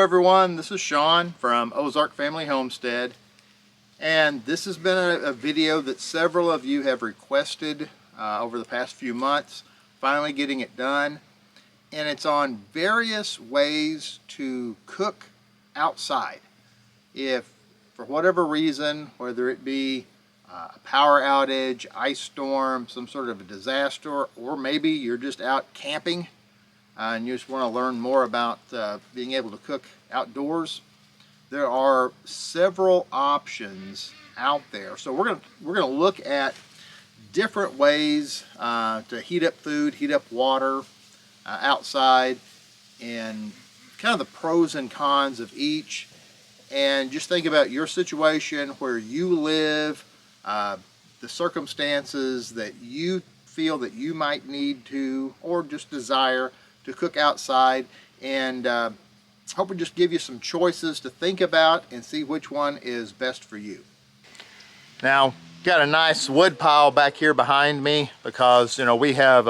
everyone, this is Shawn from Ozark Family Homestead, and this has been a video that several of you have requested over the past few months, finally getting it done. And it's on various ways to cook outside. If for whatever reason, whether it be a power outage, ice storm, some sort of a disaster, or maybe you're just out camping and you just want to learn more about being able to cook outdoors, there are several options out there. So we're gonna look at different ways to heat up food, heat up water outside, and kind of the pros and cons of each. And just think about your situation, where you live, the circumstances that you feel that you might need to, or just desire to cook outside, and hope we just give you some choices to think about and see which one is best for you. Now, got a nice wood pile back here behind me because, you know, we have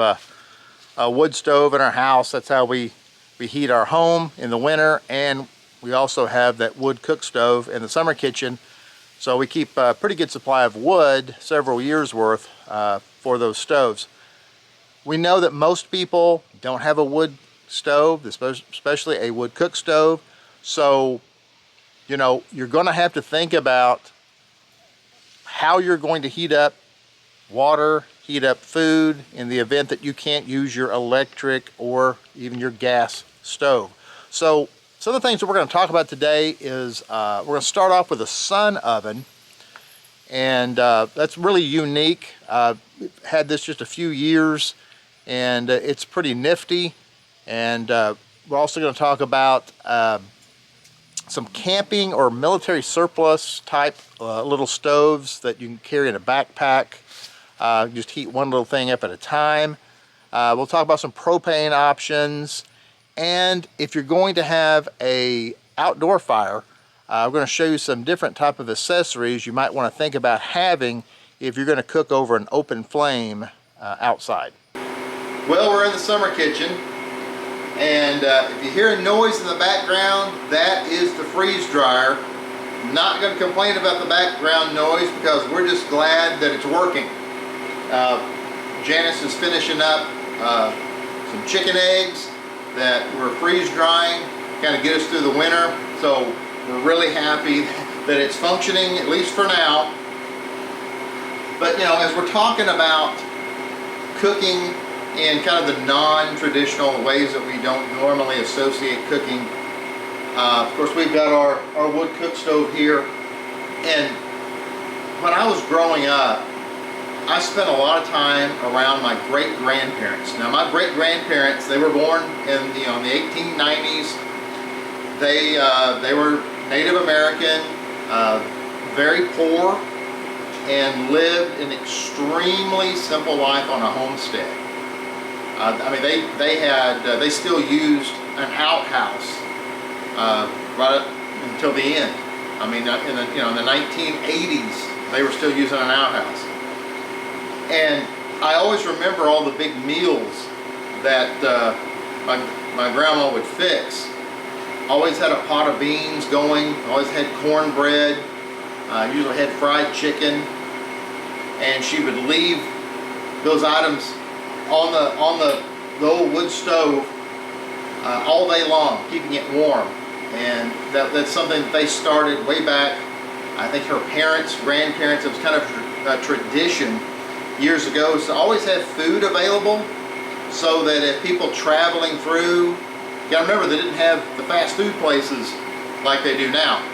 a wood stove in our house. That's how we heat our home in the winter, and we also have that wood cook stove in the summer kitchen. So we keep a pretty good supply of wood, several years worth, for those stoves. We know that most people don't have a wood stove, especially a wood cook stove. So, you know, you're going to have to think about how you're going to heat up water, heat up food in the event that you can't use your electric or even your gas stove. So some of the things that we're going to talk about today is we're going to start off with a sun oven, and that's really unique. We've had this just a few years, and it's pretty nifty. And we're also going to talk about some camping or military surplus type little stoves that you can carry in a backpack. Just heat one little thing up at a time. We'll talk about some propane options. And if you're going to have a outdoor fire, we're going to show you some different type of accessories you might want to think about having if you're going to cook over an open flame outside. Well, we're in the summer kitchen, and if you hear a noise in the background, that is the freeze dryer. Not going to complain about the background noise because we're just glad that it's working. Janice is finishing up some chicken eggs that we're freeze drying, kind of get us through the winter. So we're really happy that it's functioning, at least for now. But, you know, as we're talking about cooking in kind of the non-traditional ways that we don't normally associate cooking, of course we've got our wood cook stove here. And when I was growing up, I spent a lot of time around my great-grandparents. Now, my great-grandparents, they were born in the 1890s. They were Native American, very poor, and lived an extremely simple life on a homestead. I mean, they still used an outhouse right up until the end. I mean, in the 1980s, they were still using an outhouse. And I always remember all the big meals that my grandma would fix. Always had a pot of beans going, always had cornbread, usually had fried chicken, and she would leave those items on the old wood stove all day long, keeping it warm. And that's something that they started way back. I think her parents, grandparents, it was kind of a tradition years ago, to always have food available, so that if people traveling through, you gotta remember they didn't have the fast food places like they do now.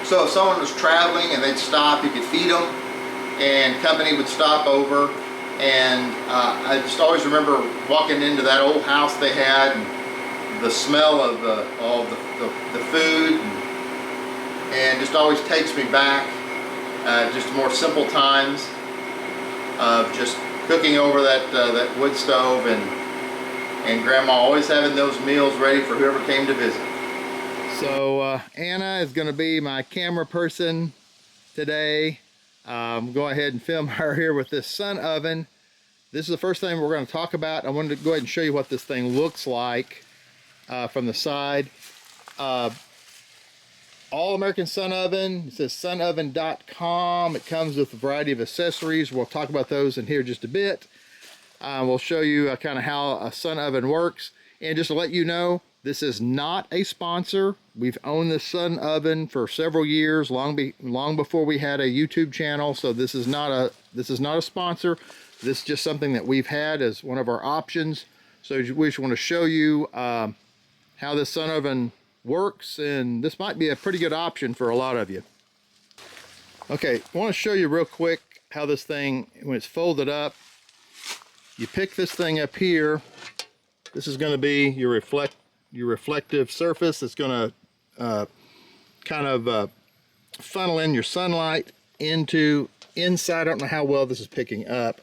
So if someone was traveling and they'd stop, you could feed them, and company would stop over. And I just always remember walking into that old house they had, and the smell of all the food, and just always takes me back just more simple times of just cooking over that wood stove, and Grandma always having those meals ready for whoever came to visit. So Anna is going to be my camera person today. Go ahead and film her here with this sun oven. This is the first thing we're going to talk about. I wanted to go ahead and show you what this thing looks like from the side. All American Sun Oven. It says sunoven.com. It comes with a variety of accessories. We'll talk about those in here just a bit. We'll show you kind of how a sun oven works. And just to let you know, this is not a sponsor. We've owned this sun oven for several years, long before we had a YouTube channel. So this is not a sponsor. This is just something that we've had as one of our options. So we just want to show you how this sun oven works, and this might be a pretty good option for a lot of you. Okay, I want to show you real quick how this thing, when it's folded up, you pick this thing up here. This is going to be your reflective surface. It's going to kind of funnel in your sunlight into inside. I don't know how well this is picking up,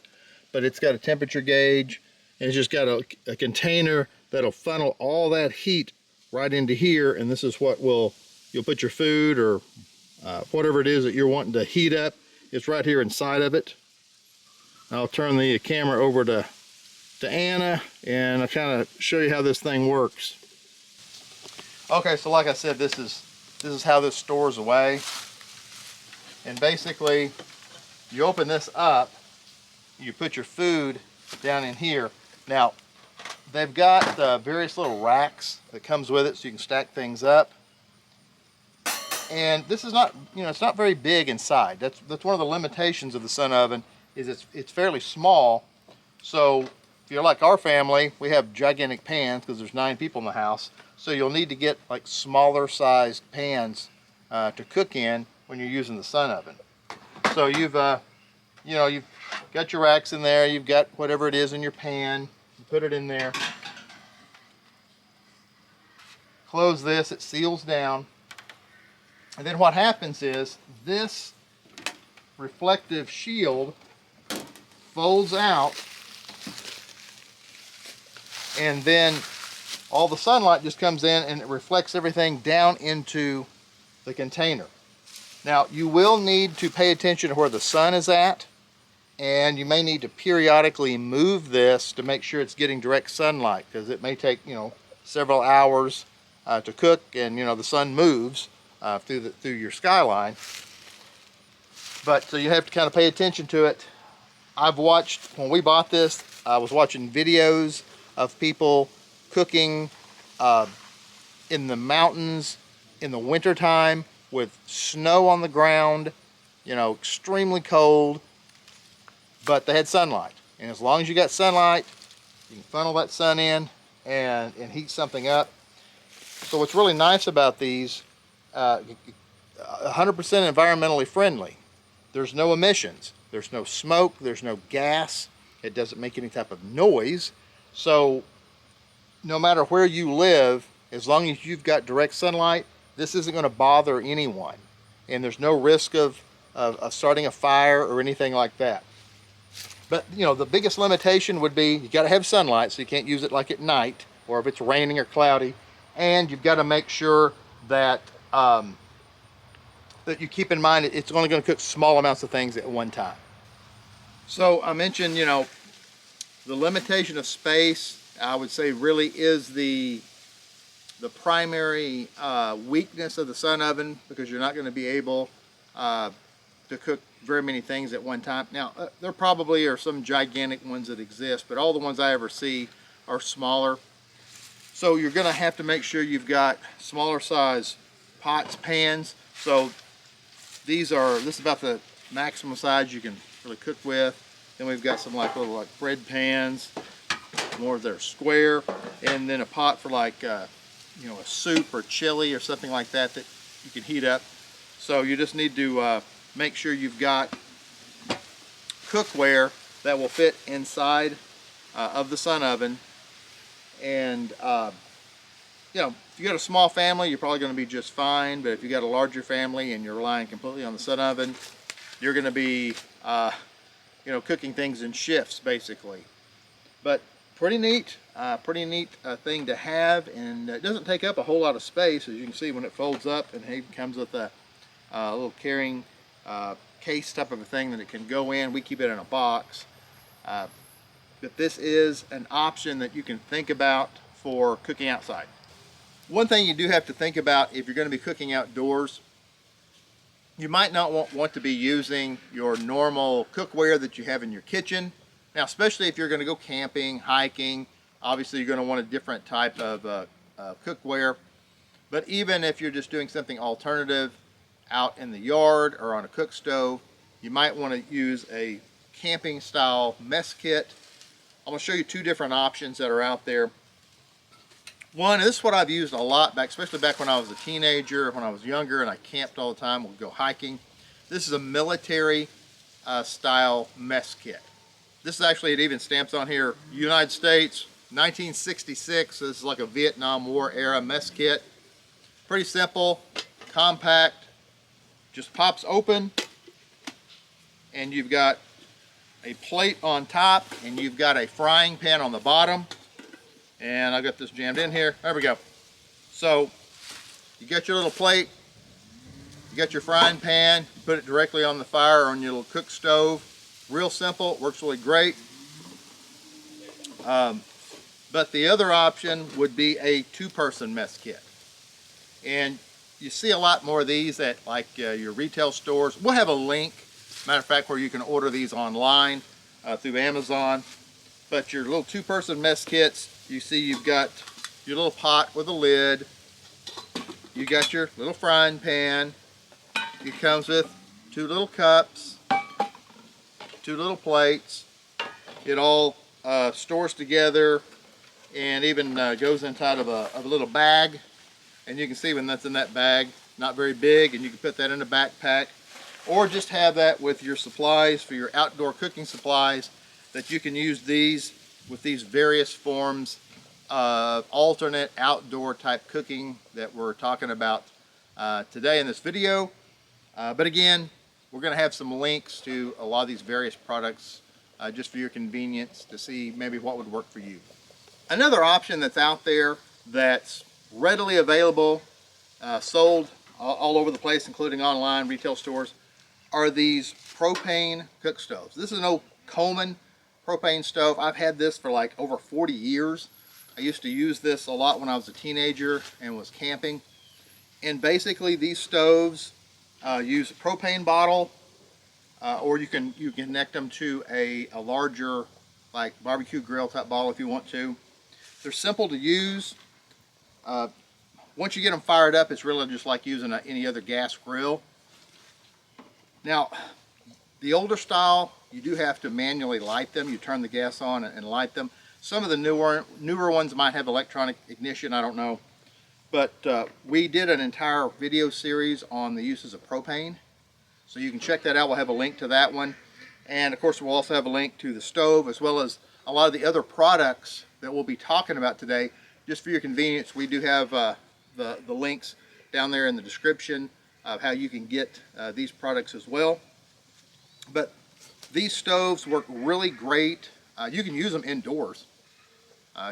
but it's got a temperature gauge, and it's just got a container that'll funnel all that heat right into here, and this is what you'll put your food or whatever it is that you're wanting to heat up. It's right here inside of it. I'll turn the camera over to Anna, and I'll kind of show you how this thing works. Okay, so like I said, this is how this stores away. And basically, you open this up, you put your food down in here. Now, they've got various little racks that comes with it, so you can stack things up. And this is not, it's not very big inside. That's one of the limitations of the sun oven, is it's fairly small. So if you're like our family, we have gigantic pans because there's 9 people in the house. So you'll need to get like smaller sized pans to cook in when you're using the sun oven. So you've got your racks in there. You've got whatever it is in your pan. You put it in there. Close this. It seals down. And then what happens is this reflective shield folds out, and then all the sunlight just comes in and it reflects everything down into the container. Now, you will need to pay attention to where the sun is at, and you may need to periodically move this to make sure it's getting direct sunlight, because it may take several hours to cook, and the sun moves through your skyline. But so you have to kind of pay attention to it. I've watched, when we bought this, I was watching videos of people cooking in the mountains in the wintertime with snow on the ground, extremely cold, but they had sunlight. And as long as you got sunlight, you can funnel that sun in and heat something up. So what's really nice about these, 100% environmentally friendly. There's no emissions. There's no smoke. There's no gas. It doesn't make any type of noise. So no matter where you live, as long as you've got direct sunlight, this isn't going to bother anyone. And there's no risk of starting a fire or anything like that. But the biggest limitation would be you got to have sunlight, so you can't use it like at night or if it's raining or cloudy. And you've got to make sure that that you keep in mind it's only going to cook small amounts of things at one time. So I mentioned, the limitation of space, I would say, really is the primary weakness of the sun oven, because you're not going to be able to cook very many things at one time. Now, there probably are some gigantic ones that exist, but all the ones I ever see are smaller. So you're going to have to make sure you've got smaller size pots, pans. So this is about the maximum size you can really cook with. Then we've got some little bread pans, more of their square, and then a pot for a soup or chili or something like that you can heat up. So you just need to make sure you've got cookware that will fit inside of the sun oven. And if you got a small family, you're probably going to be just fine. But if you got a larger family and you're relying completely on the sun oven, you're going to be cooking things in shifts basically. But pretty neat thing to have, and it doesn't take up a whole lot of space. As you can see, when it folds up, and it comes with a little carrying case type of a thing that it can go in. We keep it in a box. But this is an option that you can think about for cooking outside. One thing you do have to think about if you're going to be cooking outdoors, you might not want to be using your normal cookware that you have in your kitchen. Now, especially if you're going to go camping, hiking, obviously you're going to want a different type of cookware. But even if you're just doing something alternative out in the yard or on a cook stove, you might want to use a camping style mess kit. I'm going to show you two different options that are out there. One, this is what I've used a lot back, especially back when I was a teenager, when I was younger and I camped all the time, we'd go hiking. This is a military style mess kit. This is actually, it even stamps on here, United States, 1966. So this is like a Vietnam War era mess kit. Pretty simple, compact, just pops open, and you've got a plate on top, and you've got a frying pan on the bottom. And I got this jammed in here. There we go. So you got your little plate, you got your frying pan, you put it directly on the fire on your little cook stove. Real simple, works really great. But the other option would be a two-person mess kit. And you see a lot more of these at like your retail stores. We'll have a link, matter of fact, where you can order these online through Amazon. But your little two-person mess kits, you see you've got your little pot with a lid. You got your little frying pan. It comes with two little cups, two little plates. It all stores together and even goes inside of a little bag. And you can see when that's in that bag, not very big, and you can put that in a backpack. Or just have that with your supplies for your outdoor cooking supplies, that you can use these with these various forms of alternate outdoor type cooking that we're talking about today in this video. But again, we're going to have some links to a lot of these various products just for your convenience to see maybe what would work for you. Another option that's out there that's readily available, sold all over the place, including online, retail stores, are these propane cook stoves. This is an old Coleman propane stove. I've had this for like over 40 years. I used to use this a lot when I was a teenager and was camping. And basically these stoves use a propane bottle, or you can connect them to a larger like barbecue grill type bottle if you want to. They're simple to use. Once you get them fired up, it's really just like using any other gas grill. Now, the older style, you do have to manually light them. You turn the gas on and light them. Some of the newer ones might have electronic ignition, I don't know. But we did an entire video series on the uses of propane. So you can check that out. We'll have a link to that one. And of course, we'll also have a link to the stove, as well as a lot of the other products that we'll be talking about today. Just for your convenience, we do have the links down there in the description of how you can get these products as well. But these stoves work really great. You can use them indoors.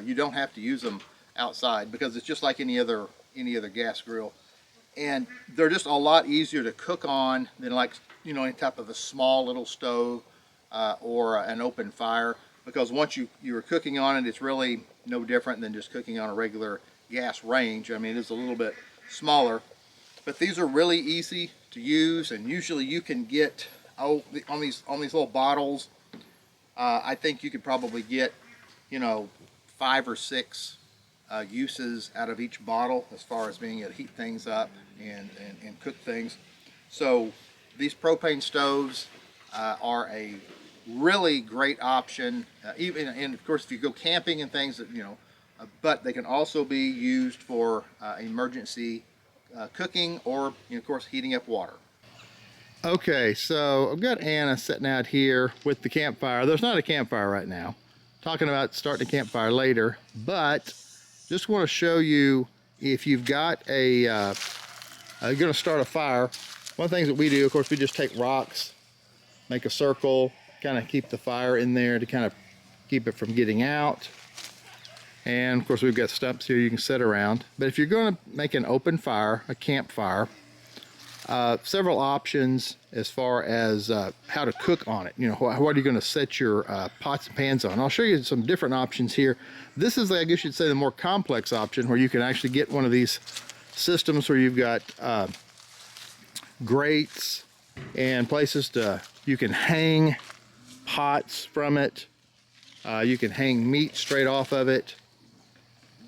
You don't have to use them outside because it's just like any other gas grill. And they're just a lot easier to cook on than like, you know, any type of a small little stove or an open fire, because once you're cooking on it, it's really no different than just cooking on a regular gas range. I mean, it's a little bit smaller, but these are really easy to use, and usually you can get on these little bottles. I think you could probably get, you know, 5 or 6 uses out of each bottle as far as being able to heat things up and cook things. So these propane stoves are a really great option, and of course if you go camping and things, that, you know, but they can also be used for emergency cooking or, you know, of course, heating up water. Okay, so I've got Anna sitting out here with the campfire. There's not a campfire right now. Talking about starting a campfire later, but just want to show you, if you've got you're going to start a fire. One of the things that we do, of course, we just take rocks, make a circle, kind of keep the fire in there to kind of keep it from getting out. And of course, we've got stumps here you can sit around. But if you're going to make an open fire, a campfire, several options as far as how to cook on it. You know, what are you going to set your pots and pans on? I'll show you some different options here. This is, I guess you'd say, the more complex option, where you can actually get one of these systems where you've got grates and places you can hang pots from it. You can hang meat straight off of it.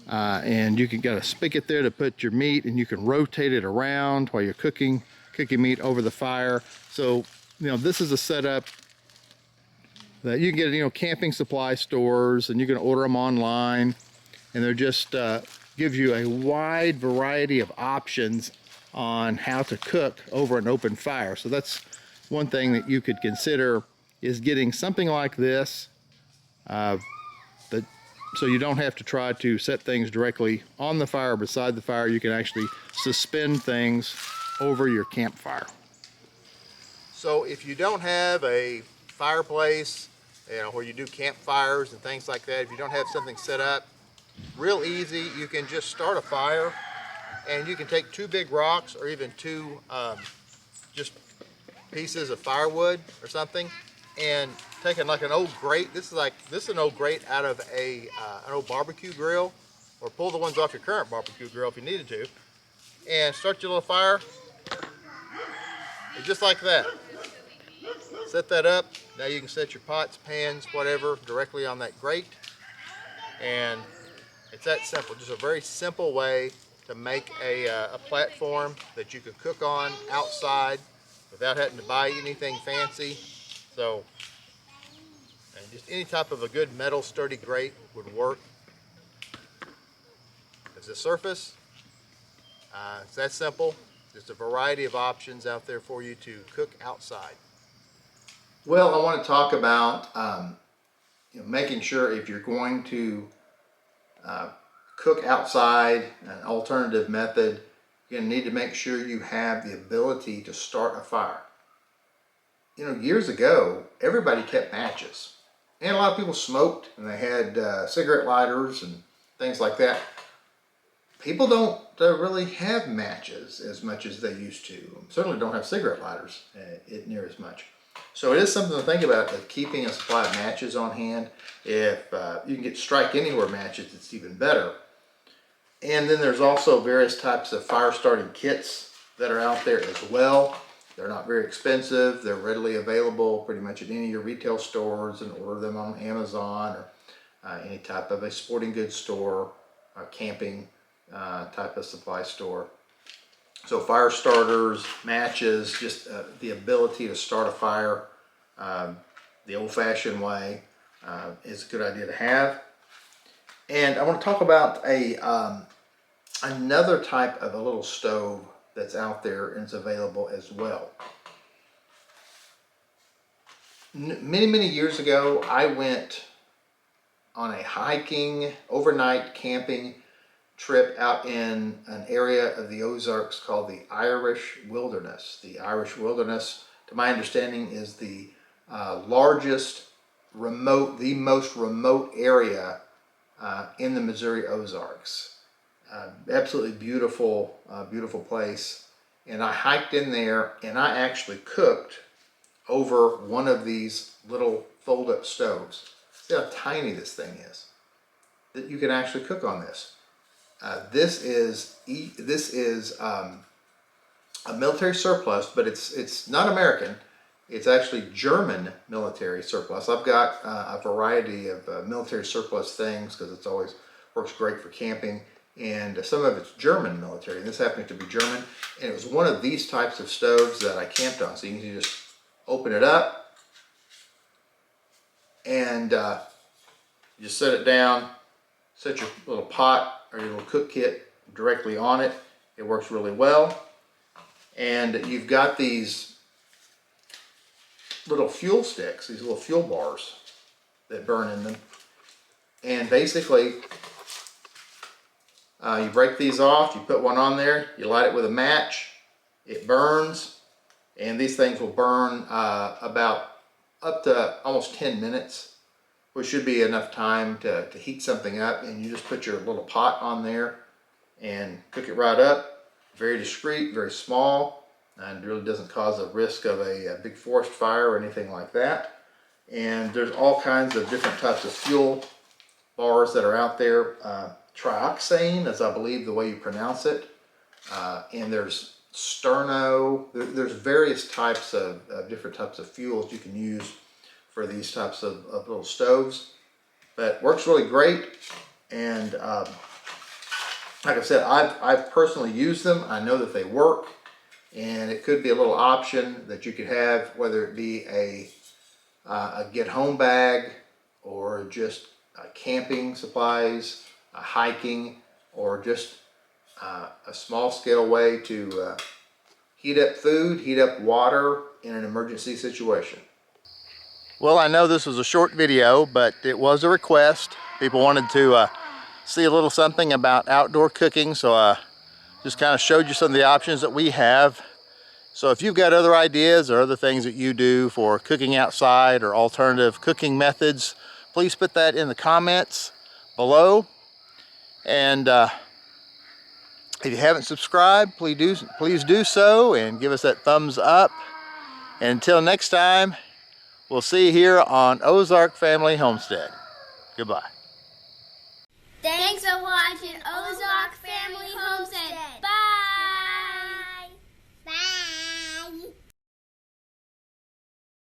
And you can got a spigot there to put your meat, and you can rotate it around while you're cooking meat over the fire. So, you know, this is a setup that you can get, you know, camping supply stores, and you can order them online, and they're just gives you a wide variety of options on how to cook over an open fire. So that's one thing that you could consider, is getting something like this. So you don't have to try to set things directly on the fire or beside the fire. You can actually suspend things over your campfire. So if you don't have a fireplace, you know, where you do campfires and things like that, if you don't have something set up, real easy, you can just start a fire, and you can take 2 big rocks, or even 2 just pieces of firewood or something, and taking like an old grate. This is an old grate out of an old barbecue grill, or pull the ones off your current barbecue grill if you needed to, and start your little fire. And just like that. Set that up. Now you can set your pots, pans, whatever, directly on that grate. And it's that simple. Just a very simple way to make a platform that you could cook on outside without having to buy anything fancy. So, and just any type of a good metal sturdy grate would work. As a surface, it's that simple. Just a variety of options out there for you to cook outside. Well, I want to talk about you know, making sure, if you're going to cook outside, an alternative method, you're going to need to make sure you have the ability to start a fire. You know, years ago, everybody kept matches. And a lot of people smoked, and they had cigarette lighters and things like that. People don't really have matches as much as they used to. Certainly don't have cigarette lighters near as much. So it is something to think about, keeping a supply of matches on hand. If you can get strike anywhere matches, it's even better. And then there's also various types of fire starting kits that are out there as well. They're not very expensive. They're readily available pretty much at any of your retail stores, and order them on Amazon or any type of a sporting goods store, camping type of supply store. So fire starters, matches, just the ability to start a fire the old-fashioned way is a good idea to have. And I want to talk about another type of a little stove that's out there and it's available as well. Many years ago, I went on a hiking, overnight camping trip out in an area of the Ozarks called the Irish Wilderness. The Irish Wilderness, to my understanding, is the largest the most remote area in the Missouri Ozarks. Absolutely beautiful, beautiful place. And I hiked in there, and I actually cooked over one of these little fold-up stoves. See how tiny this thing is, that you can actually cook on this. This is a military surplus, but it's not American. It's actually German military surplus. I've got a variety of military surplus things because it's always works great for camping, and some of it's German military. And this happened to be German, and it was one of these types of stoves that I camped on. So you can just open it up and just set it down, set your little pot or your little cook kit directly on it. It works really well. And you've got these little fuel sticks, these little fuel bars that burn in them. And basically, you break these off, you put one on there, you light it with a match, it burns, and these things will burn about up to almost 10 minutes, which should be enough time to heat something up. And you just put your little pot on there and cook it right up. Very discreet, very small. and really doesn't cause a risk of a big forest fire or anything like that. And there's all kinds of different types of fuel bars that are out there. Trioxane is, I believe, the way you pronounce it. And there's Sterno. There's various types of different types of fuels you can use for these types of little stoves. But works really great. And like I said, I've personally used them. I know that they work. And it could be a little option that you could have, whether it be a get home bag or just camping supplies, hiking, or just a small scale way to heat up food, heat up water in an emergency situation. Well, I know this was a short video, but it was a request. People wanted to see a little something about outdoor cooking, so I just kind of showed you some of the options that we have. So if you've got other ideas or other things that you do for cooking outside or alternative cooking methods, please put that in the comments below. And if you haven't subscribed, please do so and give us that thumbs up. And until next time, we'll see you here on Ozark Family Homestead. Goodbye. Thanks for watching